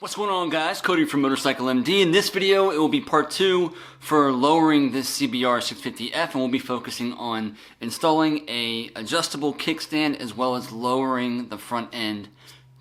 What's going on, guys? Cody from Motorcycle MD. In this video, it will be part 2 for lowering this CB650F, and we'll be focusing on installing a adjustable kickstand as well as lowering the front end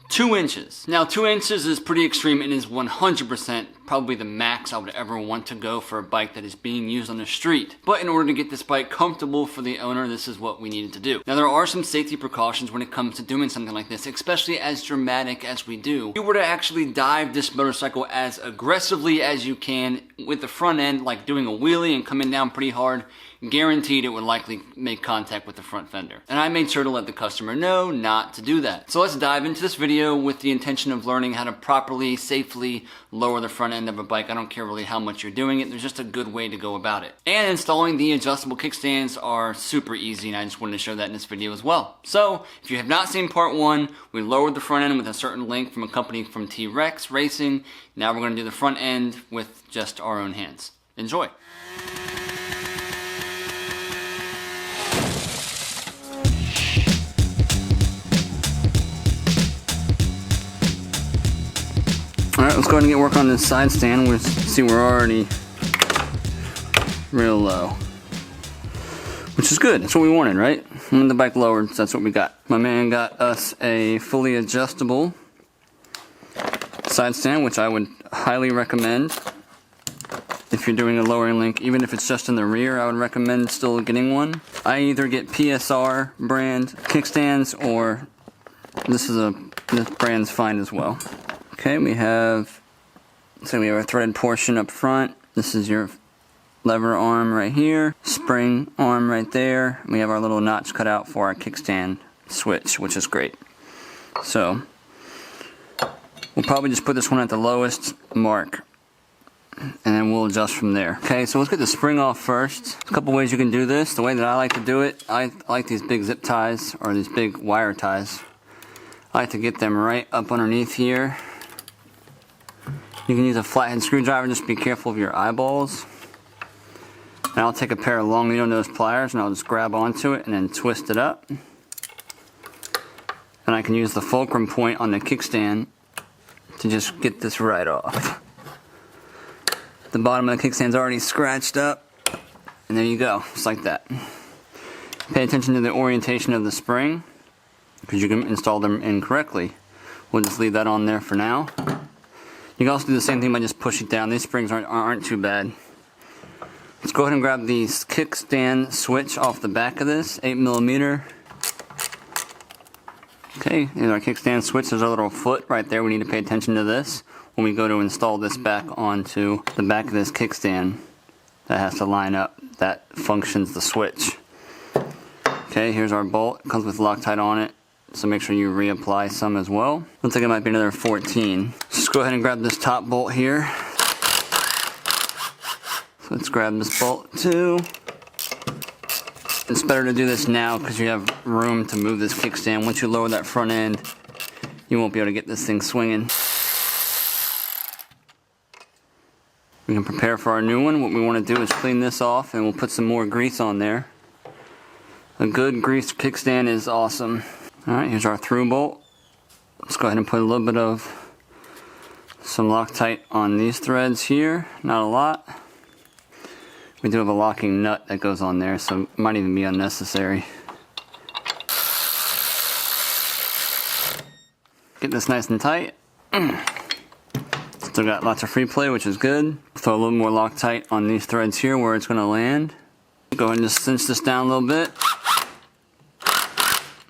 2 inches. Now, 2 inches is pretty extreme and is 100% probably the max I would ever want to go for a bike that is being used on the street. But in order to get this bike comfortable for the owner, this is what we needed to do. Now, there are some safety precautions when it comes to doing something like this, especially as dramatic as we do. If you were to actually dive this motorcycle as aggressively as you can with the front end, like doing a wheelie and coming down pretty hard, guaranteed it would likely make contact with the front fender. And I made sure to let the customer know not to do that. So let's dive into this video with the intention of learning how to properly, safely lower the front end of a bike. I don't care really how much you're doing it, there's just a good way to go about it. And installing the adjustable kickstands are super easy, and I just wanted to show that in this video as well. So if you have not seen part 1, we lowered the front end with a certain link from a company from T-Rex Racing. Now we're going to do the front end with just our own hands. Enjoy. Alright, let's go ahead and get work on this side stand. We'll see we're already real low, which is good. That's what we wanted, right? When the bike lowered, so that's what we got. My man got us a fully adjustable side stand, which I would highly recommend if you're doing a lowering link. Even if it's just in the rear, I would recommend still getting one. I either get PSR brand kickstands, or this brand's fine as well. Okay, we have a threaded portion up front. This is your lever arm right here, spring arm right there. We have our little notch cut out for our kickstand switch, which is great. So we'll probably just put this one at the lowest mark, and then we'll adjust from there. Okay, so let's get the spring off first. There's a couple ways you can do this. The way that I like to do it, I like these big zip ties, or these big wire ties. I like to get them right up underneath here. You can use a flathead screwdriver, just be careful of your eyeballs. And I'll take a pair of long needle nose pliers and I'll just grab onto it and then twist it up. And I can use the fulcrum point on the kickstand to just get this right off. The bottom of the kickstand's already scratched up, and there you go, just like that. Pay attention to the orientation of the spring, because you can install them incorrectly. We'll just leave that on there for now. You can also do the same thing by just pushing down. These springs aren't too bad. Let's go ahead and grab the kickstand switch off the back of this, 8mm. Okay, here's our kickstand switch. There's our little foot right there. We need to pay attention to this when we go to install this back onto the back of this kickstand. That has to line up. That functions the switch. Okay, here's our bolt. It comes with Loctite on it, so make sure you reapply some as well. Looks like it might be another 14. Just go ahead and grab this top bolt here. So let's grab this bolt too. It's better to do this now because you have room to move this kickstand. Once you lower that front end, you won't be able to get this thing swinging. We can prepare for our new one. What we want to do is clean this off, and we'll put some more grease on there. A good greased kickstand is awesome. Alright, here's our through bolt. Let's go ahead and put a little bit of some Loctite on these threads here. Not a lot. We do have a locking nut that goes on there, so it might even be unnecessary. Get this nice and tight. Still got lots of free play, which is good. Throw a little more Loctite on these threads here where it's going to land. Go ahead and just cinch this down a little bit.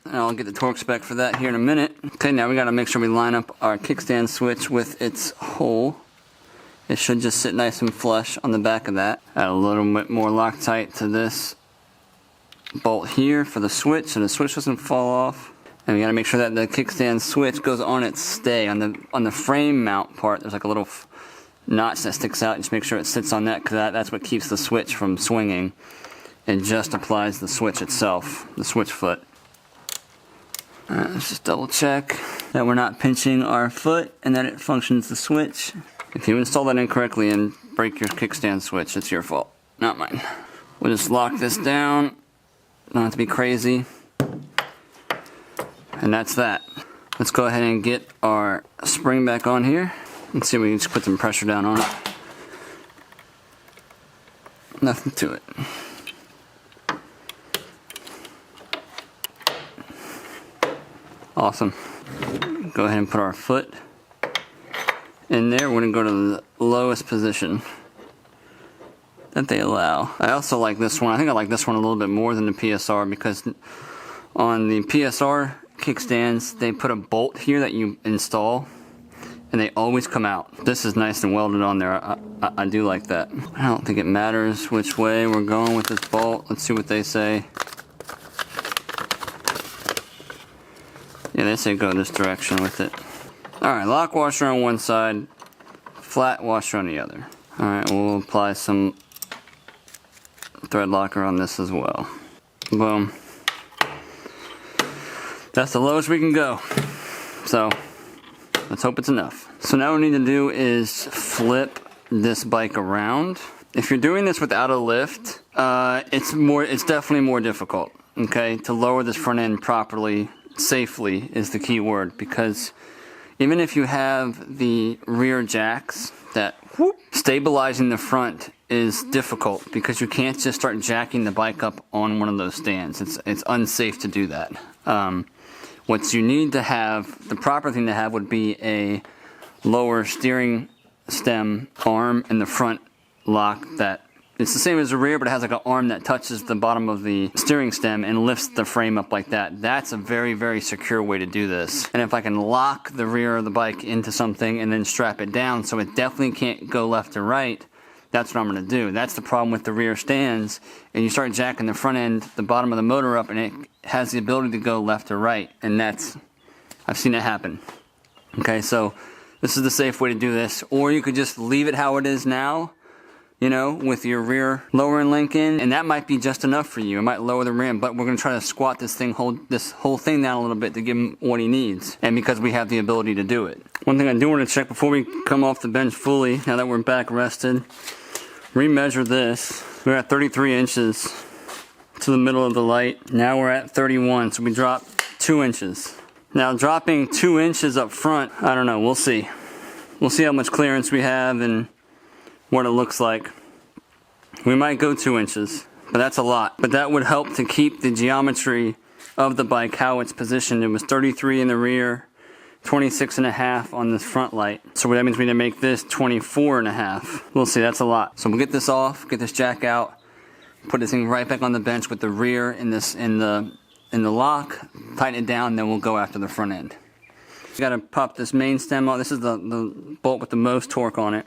And I'll get the torque spec for that here in a minute. Okay, now we got to make sure we line up our kickstand switch with its hole. It should just sit nice and flush on the back of that. Add a little bit more Loctite to this bolt here for the switch, so the switch doesn't fall off. And we got to make sure that the kickstand switch goes on its stay. On the frame mount part, there's like a little notch that sticks out. Just make sure it sits on that, because that's what keeps the switch from swinging. It just applies the switch itself, the switch foot. Alright, let's just double check that we're not pinching our foot and that it functions the switch. If you install that incorrectly and break your kickstand switch, it's your fault, not mine. We'll just lock this down. Don't have to be crazy. And that's that. Let's go ahead and get our spring back on here. Let's see if we can just put some pressure down on it. Nothing to it. Awesome. Go ahead and put our foot in there. We're going to go to the lowest position that they allow. I also like this one. I think I like this one a little bit more than the PSR, because on the PSR kickstands, they put a bolt here that you install and they always come out. This is nice and welded on there. I do like that. I don't think it matters which way we're going with this bolt. Let's see what they say. Yeah, they say go this direction with it. Alright, lock washer on one side, flat washer on the other. Alright, we'll apply some thread locker on this as well. Boom. That's the lowest we can go. So, let's hope it's enough. So now what we need to do is flip this bike around. If you're doing this without a lift, it's definitely more difficult, okay? To lower this front end properly, safely is the key word, because even if you have the rear jacks, that stabilizing the front is difficult, because you can't just start jacking the bike up on one of those stands. It's unsafe to do that. What you need to have, the proper thing to have, would be a lower steering stem arm in the front lock that it's the same as the rear, but it has like an arm that touches the bottom of the steering stem and lifts the frame up like that. That's a very, very secure way to do this. And if I can lock the rear of the bike into something and then strap it down so it definitely can't go left or right, that's what I'm going to do. That's the problem with the rear stands. And you start jacking the front end, the bottom of the motor up, and it has the ability to go left or right. And I've seen it happen. Okay, so this is the safe way to do this. Or you could just leave it how it is now, you know, with your rear lowering link in, and that might be just enough for you. It might lower the rim, but we're going to try to squat this thing, hold this whole thing down a little bit to give him what he needs, and because we have the ability to do it. One thing I do want to check before we come off the bench fully, now that we're back rested, remeasure this. We're at 33 inches to the middle of the light. Now we're at 31, so we dropped 2 inches. Now dropping 2 inches up front, I don't know, we'll see. We'll see how much clearance we have and what it looks like. We might go 2 inches, but that's a lot. But that would help to keep the geometry of the bike, how it's positioned. It was 33 in the rear, 26.5 on this front light. So that means we need to make this 24.5. We'll see, that's a lot. So we'll get this off, get this jack out, put this thing right back on the bench with the rear in the lock, tighten it down, then we'll go after the front end. You gotta pop this main stem off. This is the bolt with the most torque on it.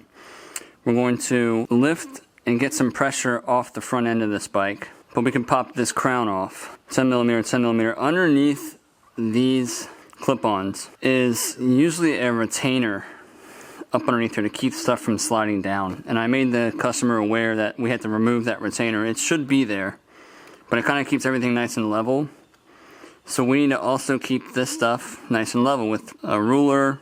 We're going to lift and get some pressure off the front end of this bike, but we can pop this crown off. 10 millimeter, 10 millimeter. Underneath these clip-ons is usually a retainer up underneath here to keep stuff from sliding down. And I made the customer aware that we had to remove that retainer. It should be there, but it kind of keeps everything nice and level. So we need to also keep this stuff nice and level with a ruler,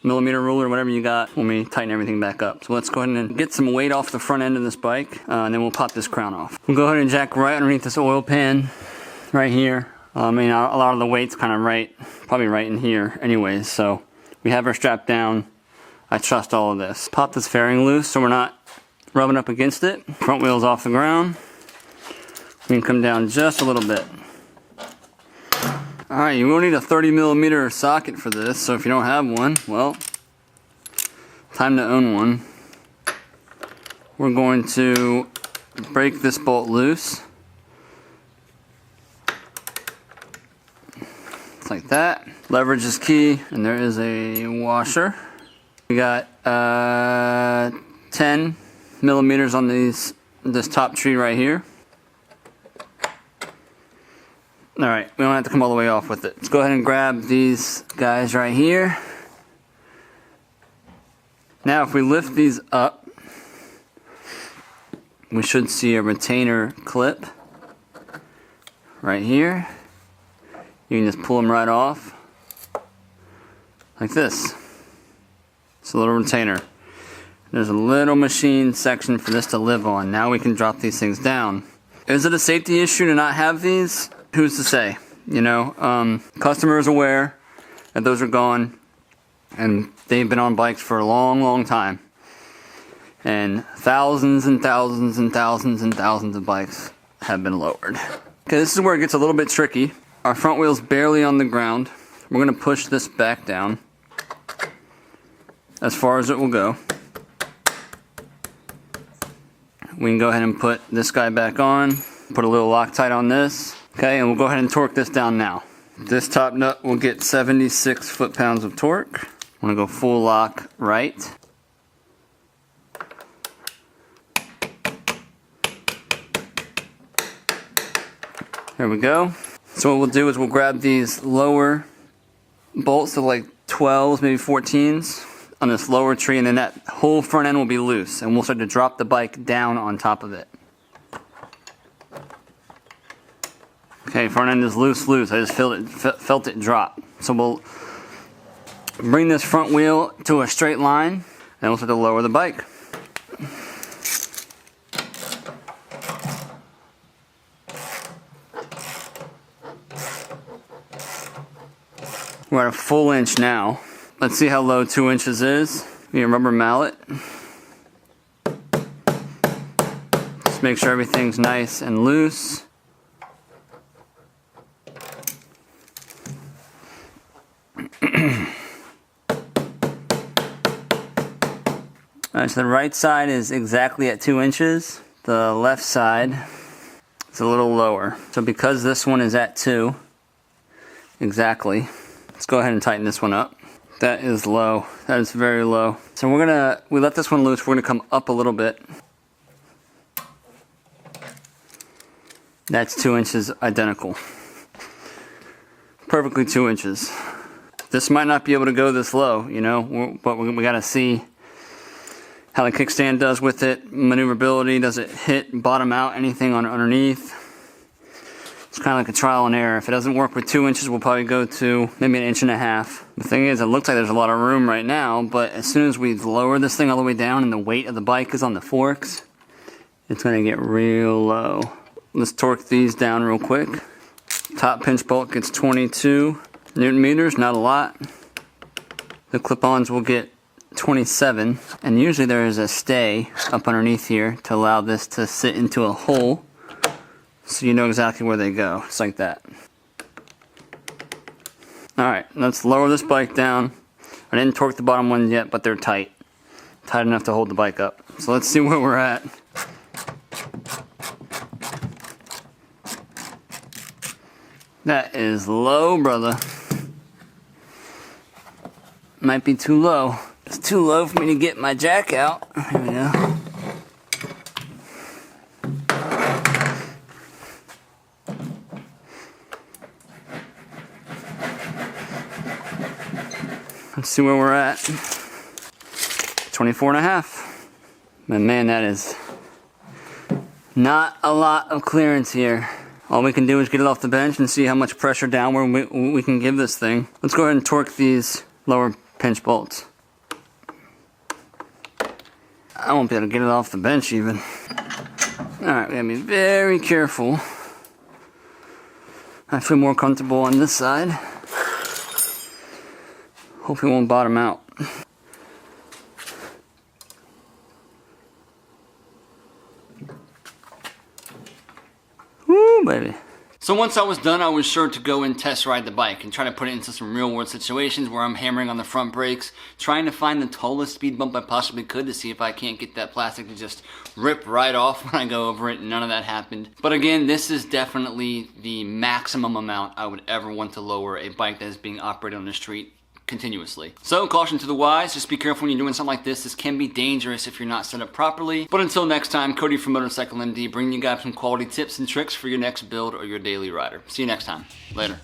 millimeter ruler, whatever you got, when we tighten everything back up. So let's go ahead and get some weight off the front end of this bike, and then we'll pop this crown off. We'll go ahead and jack right underneath this oil pan, right here. I mean, a lot of the weight's kind of probably right in here anyways, so we have her strapped down. I trust all of this. Pop this fairing loose so we're not rubbing up against it. Front wheel's off the ground. We can come down just a little bit. Alright, you will need a 30 millimeter socket for this, so if you don't have one, well, time to own one. We're going to break this bolt loose. Like that. Leverage is key, and there is a washer. We got 10 millimeters on this top tree right here. Alright, we don't have to come all the way off with it. Let's go ahead and grab these guys right here. Now if we lift these up, we should see a retainer clip right here. You can just pull them right off like this. It's a little retainer. There's a little machine section for this to live on. Now we can drop these things down. Is it a safety issue to not have these? Who's to say? You know, customer is aware that those are gone. And they've been on bikes for a long, long time. And thousands and thousands and thousands and thousands of bikes have been lowered. Okay, this is where it gets a little bit tricky. Our front wheel's barely on the ground. We're gonna push this back down as far as it will go. We can go ahead and put this guy back on, put a little Loctite on this. Okay, and we'll go ahead and torque this down now. This top nut will get 76 foot-pounds of torque. I'm gonna go full lock right. There we go. So what we'll do is we'll grab these lower bolts of like 12s, maybe 14s on this lower tree, and then that whole front end will be loose, and we'll start to drop the bike down on top of it. Okay, front end is loose. I just felt it drop. So we'll bring this front wheel to a straight line, and we'll start to lower the bike. We're at a full inch now. Let's see how low 2 inches is. Need a rubber mallet. Just make sure everything's nice and loose. Alright, so the right side is exactly at 2 inches. The left side is a little lower. So because this one is at 2, exactly, let's go ahead and tighten this one up. That is low. That is very low. So we let this one loose. We're gonna come up a little bit. That's 2 inches identical. Perfectly 2 inches. This might not be able to go this low, you know, but we gotta see how the kickstand does with it, maneuverability, does it hit, bottom out, anything on underneath. It's kind of like a trial and error. If it doesn't work with 2 inches, we'll probably go to maybe 1.5 inches. The thing is, it looks like there's a lot of room right now, but as soon as we lower this thing all the way down and the weight of the bike is on the forks, it's gonna get real low. Let's torque these down real quick. Top pinch bolt gets 22 Newton meters, not a lot. The clip-ons will get 27, and usually there is a stay up underneath here to allow this to sit into a hole so you know exactly where they go. It's like that. Alright, let's lower this bike down. I didn't torque the bottom ones yet, but they're tight. Tight enough to hold the bike up. So let's see where we're at. That is low, brother. Might be too low. It's too low for me to get my jack out. Here we go. Let's see where we're at. 24.5. But man, that is not a lot of clearance here. All we can do is get it off the bench and see how much pressure downward we can give this thing. Let's go ahead and torque these lower pinch bolts. I won't be able to get it off the bench even. Alright, we gotta be very careful. I feel more comfortable on this side. Hope it won't bottom out. Woo, baby. So once I was done, I was sure to go and test ride the bike and try to put it into some real world situations where I'm hammering on the front brakes, trying to find the tallest speed bump I possibly could to see if I can't get that plastic to just rip right off when I go over it. None of that happened. But again, this is definitely the maximum amount I would ever want to lower a bike that is being operated on the street continuously. So caution to the wise, just be careful when you're doing something like this. This can be dangerous if you're not set up properly. But until next time, Cody from Motorcycle MD, bringing you guys some quality tips and tricks for your next build or your daily rider. See you next time. Later.